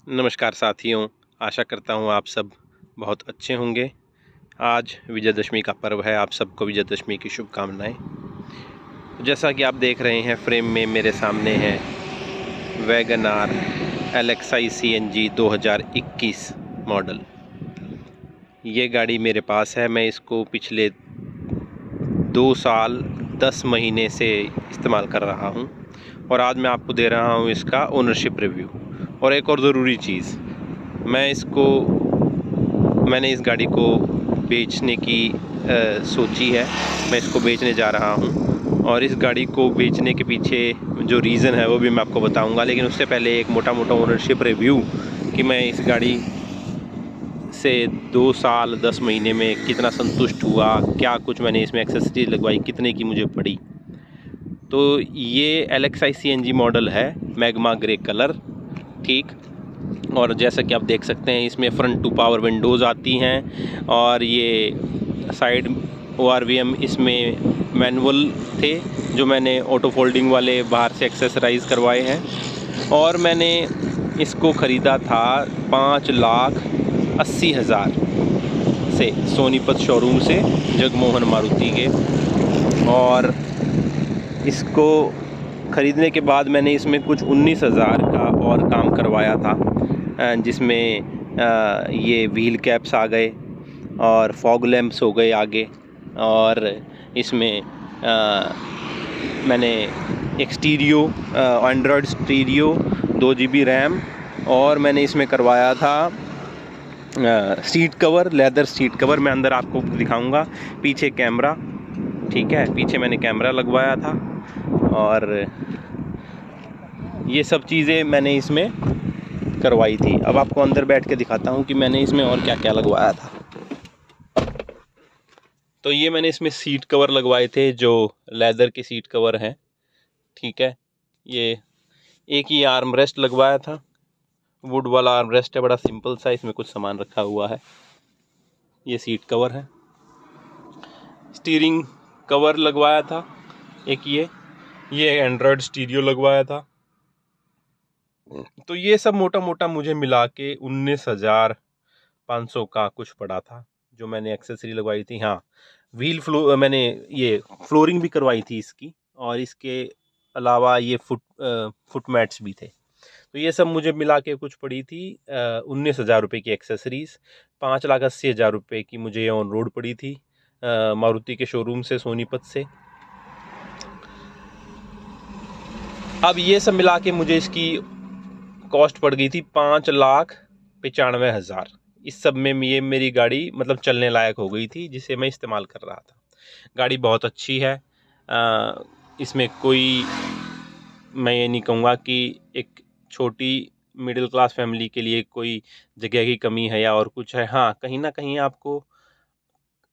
नमस्कार साथियों, आशा करता हूँ आप सब बहुत अच्छे होंगे। आज विजयदशमी का पर्व है, आप सबको विजयदशमी की शुभकामनाएं। जैसा कि आप देख रहे हैं फ्रेम में मेरे सामने है Wagon R LXi CNG 2021 model. ये गाड़ी मेरे पास है, मैं इसको पिछले 2 साल 10 महीने से इस्तेमाल कर रहा हूँ और आज मैं आपको दे रहा हूँ इसका ओनरशिप रिव्यू। और एक और ज़रूरी चीज़, मैंने इस गाड़ी को बेचने की सोची है। मैं इसको बेचने जा रहा हूँ और इस गाड़ी को बेचने के पीछे जो रीज़न है वो भी मैं आपको बताऊँगा, लेकिन उससे पहले एक मोटा ओनरशिप रिव्यू कि मैं इस गाड़ी से 2 साल 10 महीने में कितना संतुष्ट हुआ, क्या कुछ मैंने इसमें एक्सेसरीज लगवाई, कितने की मुझे पड़ी। तो ये LXi CNG मॉडल है, मैग्मा ग्रे कलर, ठीक। और जैसा कि आप देख सकते हैं इसमें फ्रंट टू पावर विंडोज़ आती हैं और ये साइड ORVM इसमें मैनुअल थे जो मैंने ऑटो फोल्डिंग वाले बाहर से एक्सेसराइज करवाए हैं। और मैंने इसको ख़रीदा था 5,80,000 से सोनीपत शोरूम से, जगमोहन मारुति के। और इसको ख़रीदने के बाद मैंने इसमें कुछ 19,000 का और काम करवाया था, जिसमें ये व्हील कैप्स आ गए और फॉग लैंप्स हो गए आगे। और इसमें मैंने एक stereo, Android stereo, 2 GB RAM, और मैंने इसमें करवाया था seat cover, leather seat cover. मैं अंदर आपको दिखाऊंगा। पीछे कैमरा, ठीक है, पीछे मैंने कैमरा लगवाया था। और ये सब चीज़ें मैंने इसमें करवाई थी। अब आपको अंदर बैठ के दिखाता हूँ कि मैंने इसमें और क्या क्या लगवाया था। तो ये मैंने इसमें सीट कवर लगवाए थे जो लेदर के सीट कवर हैं, ठीक है। ये एक ही आर्म रेस्ट लगवाया था, वुड वाला आर्म रेस्ट है, बड़ा सिंपल सा, इसमें कुछ सामान रखा हुआ है। ये सीट कवर है। स्टीयरिंग कवर लगवाया था एक, ये एंड्रॉयड स्टीरियो लगवाया था। तो ये सब मोटा मुझे मिला के 19,500 का कुछ पड़ा था जो मैंने एक्सेसरी लगवाई थी। हाँ, मैंने ये फ्लोरिंग भी करवाई थी इसकी, और इसके अलावा ये फुट मैट्स भी थे। तो ये सब मुझे मिला के कुछ पड़ी थी 19,000 रुपये की एक्सेसरीज़। 5,80,000 रुपये की मुझे ऑन रोड पड़ी थी मारुति के शोरूम से, सोनीपत से। अब ये सब मिला के मुझे इसकी कॉस्ट पड़ गई थी 5,95,000। इस सब में ये मेरी गाड़ी मतलब चलने लायक हो गई थी, जिसे मैं इस्तेमाल कर रहा था। गाड़ी बहुत अच्छी है। इसमें कोई, मैं ये नहीं कहूँगा कि एक छोटी मिडिल क्लास फैमिली के लिए कोई जगह की कमी है या और कुछ है। हाँ, कहीं ना कहीं आपको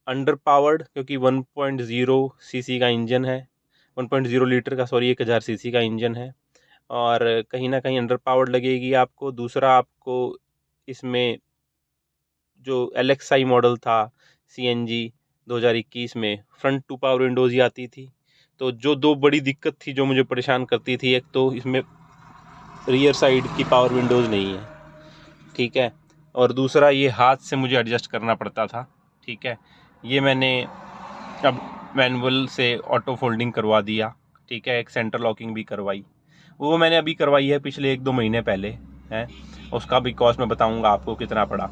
अंडर पावर्ड, क्योंकि 1.0 सीसी का इंजन है, 1.0 लीटर का, सॉरी 1,000 सीसी का इंजन है, और कहीं ना कहीं अंडर पावर्ड लगेगी आपको। दूसरा, आपको इसमें जो LXi मॉडल था CNG 2021 में फ्रंट टू पावर विंडोज़ ही आती थी। तो जो 2 बड़ी दिक्कत थी जो मुझे परेशान करती थी, एक तो इसमें रियर साइड की पावर विंडोज़ नहीं है, ठीक है, और दूसरा ये हाथ से मुझे एडजस्ट करना पड़ता था, ठीक है। ये मैंने अब मैनुअल से ऑटो फोल्डिंग करवा दिया, ठीक है। एक सेंटर लॉकिंग भी करवाई, वो मैंने अभी करवाई है पिछले 1-2 महीने पहले है। उसका भी कॉस्ट मैं बताऊंगा आपको कितना पड़ा।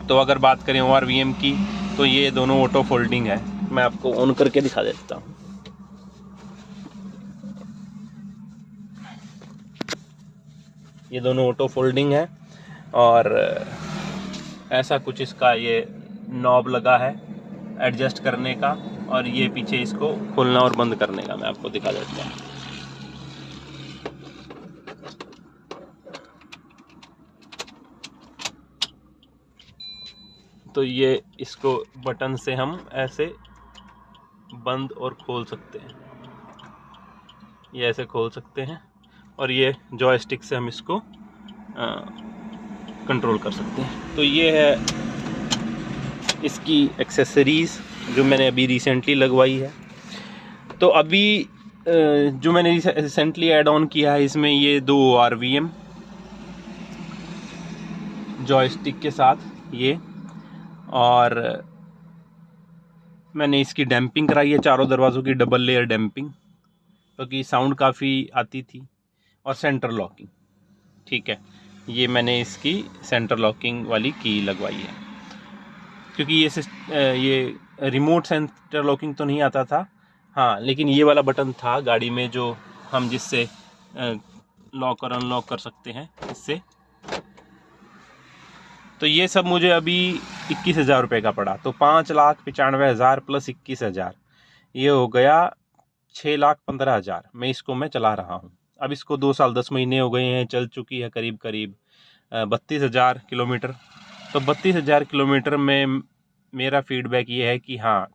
तो अगर बात करें ORVM की, तो ये दोनों ऑटो फोल्डिंग है। मैं आपको ऑन करके दिखा देता हूँ। ये दोनों ऑटो फोल्डिंग है, और ऐसा कुछ इसका ये नॉब लगा है एडजस्ट करने का, और ये पीछे इसको खोलना और बंद करने का मैं आपको दिखा देता हूँ। तो ये इसको बटन से हम ऐसे बंद और खोल सकते हैं, ये ऐसे खोल सकते हैं, और ये जॉयस्टिक से हम इसको कंट्रोल कर सकते हैं। तो ये है इसकी एक्सेसरीज़ जो मैंने अभी रिसेंटली लगवाई है। तो अभी जो मैंने रिसेंटली ऐड ऑन किया है इसमें, ये 2 ORVM, जॉयस्टिक के साथ ये, और मैंने इसकी डैम्पिंग कराई है, चारों दरवाज़ों की डबल लेयर डैम्पिंग, क्योंकि साउंड काफ़ी आती थी, और सेंटर लॉकिंग। ठीक है, ये मैंने इसकी सेंटर लॉकिंग वाली की लगवाई है, क्योंकि ये रिमोट सेंटर लॉकिंग तो नहीं आता था, हाँ, लेकिन ये वाला बटन था गाड़ी में जो हम जिससे लॉक और अनलॉक कर सकते हैं इससे। तो ये सब मुझे अभी 21,000 रुपये का पड़ा, तो 5,95,000 प्लस 21,000, ये हो गया 6,15,000 में इसको मैं चला रहा हूँ। अब इसको 2 साल 10 महीने हो गए हैं, चल चुकी है करीब 32,000 किलोमीटर। तो 32,000 किलोमीटर में मेरा फीडबैक ये है कि हाँ,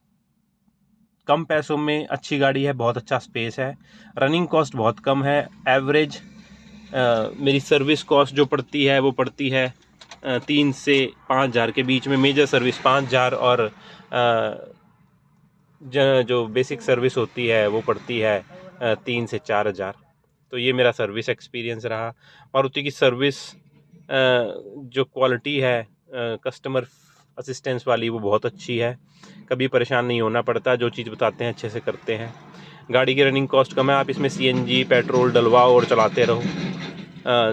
कम पैसों में अच्छी गाड़ी है, बहुत अच्छा स्पेस है, रनिंग कॉस्ट बहुत कम है। एवरेज मेरी सर्विस कॉस्ट जो पड़ती है वो पड़ती है 3 से 5,000 के बीच में। मेजर सर्विस 5,000 और जो बेसिक सर्विस होती है वो पड़ती है 3 से 4,000। तो ये मेरा सर्विस एक्सपीरियंस रहा। मारुति की सर्विस जो क्वालिटी है कस्टमर असिस्टेंस वाली, वो बहुत अच्छी है, कभी परेशान नहीं होना पड़ता, जो चीज़ बताते हैं अच्छे से करते हैं। गाड़ी की रनिंग कॉस्ट कम है, आप इसमें CNG पेट्रोल डलवाओ और चलाते रहो।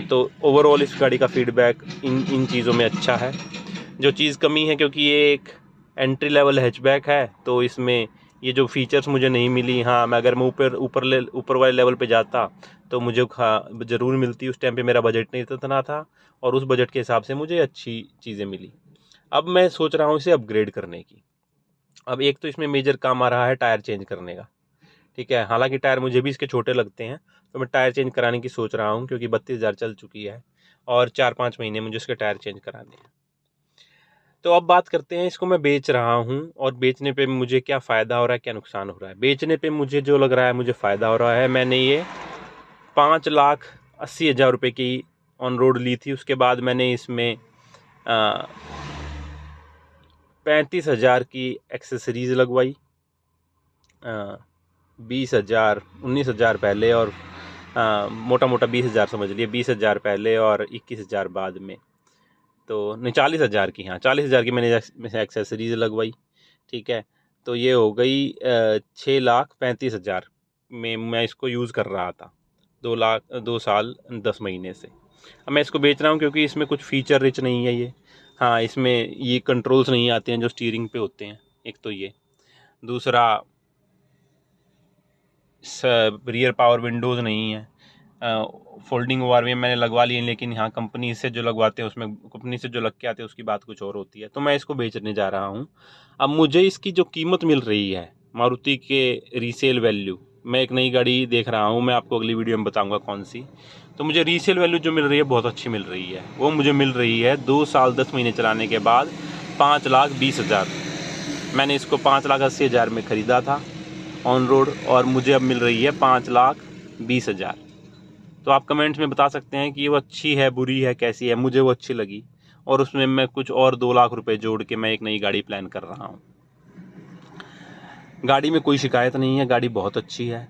तो ओवरऑल इस गाड़ी का फीडबैक इन चीज़ों में अच्छा है। जो चीज़ कमी है, क्योंकि ये एक एंट्री लेवल हैचबैक है, तो इसमें ये जो फीचर्स मुझे नहीं मिली। हाँ, मैं अगर मैं ऊपर वाले लेवल पे जाता तो मुझे ज़रूर मिलती। उस टाइम पे मेरा बजट नहीं इतना था, और उस बजट के हिसाब से मुझे अच्छी चीज़ें मिली। अब मैं सोच रहा हूँ इसे अपग्रेड करने की। अब एक तो इसमें मेजर काम आ रहा है टायर चेंज करने का। ठीक है, हालांकि टायर मुझे भी इसके छोटे लगते हैं, तो मैं टायर चेंज कराने की सोच रहा हूँ, क्योंकि 32,000 चल चुकी है और 4-5 महीने मुझे इसके टायर चेंज कराने हैं। तो अब बात करते हैं, इसको मैं बेच रहा हूँ और बेचने पे मुझे क्या फ़ायदा हो रहा है, क्या नुकसान हो रहा है। बेचने पे मुझे जो लग रहा है, मुझे फ़ायदा हो रहा है। मैंने ये 5,80,000 रुपये की ऑन रोड ली थी। उसके बाद मैंने इसमें 35,000 की एक्सेसरीज़ लगवाई, 20,000 19,000 पहले, और मोटा मोटा 20,000 समझ लिए, 20,000 पहले और 21,000 बाद में। तो नहीं, 40,000 की, हाँ 40,000 की मैंने एक्सेसरीज लगवाई। ठीक है, तो ये हो गई 6,35,000 में मैं इसको यूज़ कर रहा था 2 साल 10 महीने से। अब मैं इसको बेच रहा हूँ क्योंकि इसमें कुछ फ़ीचर रिच नहीं है ये। हाँ, इसमें ये कंट्रोल्स नहीं आते हैं जो स्टीयरिंग पे होते हैं, एक तो ये। दूसरा, रियर पावर विंडोज़ नहीं है। फोल्डिंग ORVM मैंने लगवा लिए, लेकिन यहाँ कंपनी से जो लगवाते हैं, उसमें कंपनी से जो लग के आते हैं उसकी बात कुछ और होती है। तो मैं इसको बेचने जा रहा हूँ। अब मुझे इसकी जो कीमत मिल रही है मारुति के रीसेल वैल्यू, मैं एक नई गाड़ी देख रहा हूँ, मैं आपको अगली वीडियो में बताऊँगा कौन सी। तो मुझे रीसेल वैल्यू जो मिल रही है बहुत अच्छी मिल रही है। वो मुझे मिल रही है 2 साल 10 महीने चलाने के बाद 5,20,000। मैंने इसको 5,80,000 में ख़रीदा था ऑन रोड, और मुझे अब मिल रही है 5,20,000। तो आप कमेंट्स में बता सकते हैं कि वो अच्छी है, बुरी है, कैसी है। मुझे वो अच्छी लगी, और उसमें मैं कुछ और 2 लाख रुपए जोड़ के मैं एक नई गाड़ी प्लान कर रहा हूँ। गाड़ी में कोई शिकायत नहीं है, गाड़ी बहुत अच्छी है।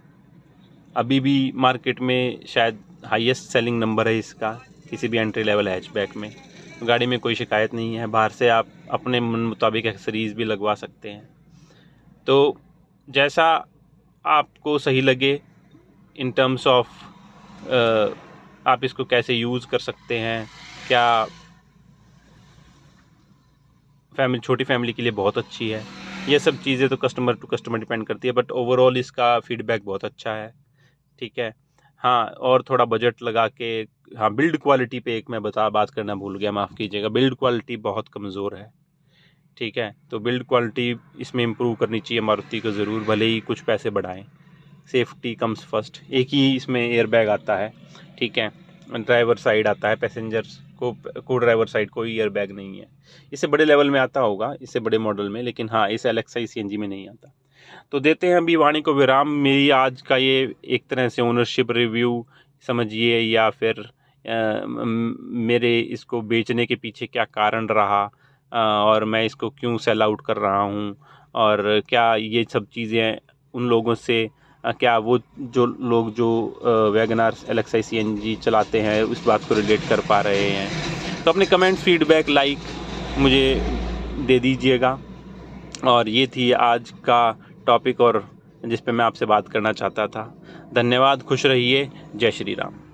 अभी भी मार्केट में शायद हाईएस्ट सेलिंग नंबर है इसका, किसी भी एंट्री लेवल हैचबैक में। गाड़ी में कोई शिकायत नहीं है। बाहर से आप अपने मन मुताबिक एक्सेसरीज़ भी लगवा सकते हैं। तो जैसा आपको सही लगे इन टर्म्स ऑफ आप इसको कैसे यूज़ कर सकते हैं, क्या छोटी फैमिली के लिए बहुत अच्छी है, ये सब चीज़ें तो कस्टमर टू कस्टमर डिपेंड करती है, बट ओवरऑल इसका फीडबैक बहुत अच्छा है। ठीक है, हाँ, और थोड़ा बजट लगा के, हाँ, बिल्ड क्वालिटी पे एक मैं बात करना भूल गया, माफ़ कीजिएगा। बिल्ड क्वालिटी बहुत कमज़ोर है। ठीक है, तो बिल्ड क्वालिटी इसमें इम्प्रूव करनी चाहिए मारुति को ज़रूर, भले ही कुछ पैसे बढ़ाएं। Safety comes first. एक ही इसमें एयरबैग आता है। ठीक है, ड्राइवर साइड आता है, पैसेंजर्स को ड्राइवर साइड कोई एयरबैग नहीं है। इससे बड़े लेवल में आता होगा, इससे बड़े मॉडल में, लेकिन हाँ, इस LXi CNG में नहीं आता। तो देते हैं अभी वाणी को विराम। मेरी आज का ये एक तरह से ओनरशिप रिव्यू समझिए, या फिर मेरे इसको बेचने के पीछे क्या कारण रहा, और मैं इसको क्यों सेल आउट कर रहा हूँ, और क्या ये सब चीज़ें उन लोगों से, क्या वो जो लोग जो वैगन आर LXi CNG चलाते हैं उस बात को रिलेट कर पा रहे हैं। तो अपने कमेंट, फीडबैक, लाइक मुझे दे दीजिएगा। और ये थी आज का टॉपिक और जिस पे मैं आपसे बात करना चाहता था। धन्यवाद, खुश रहिए, जय श्री राम।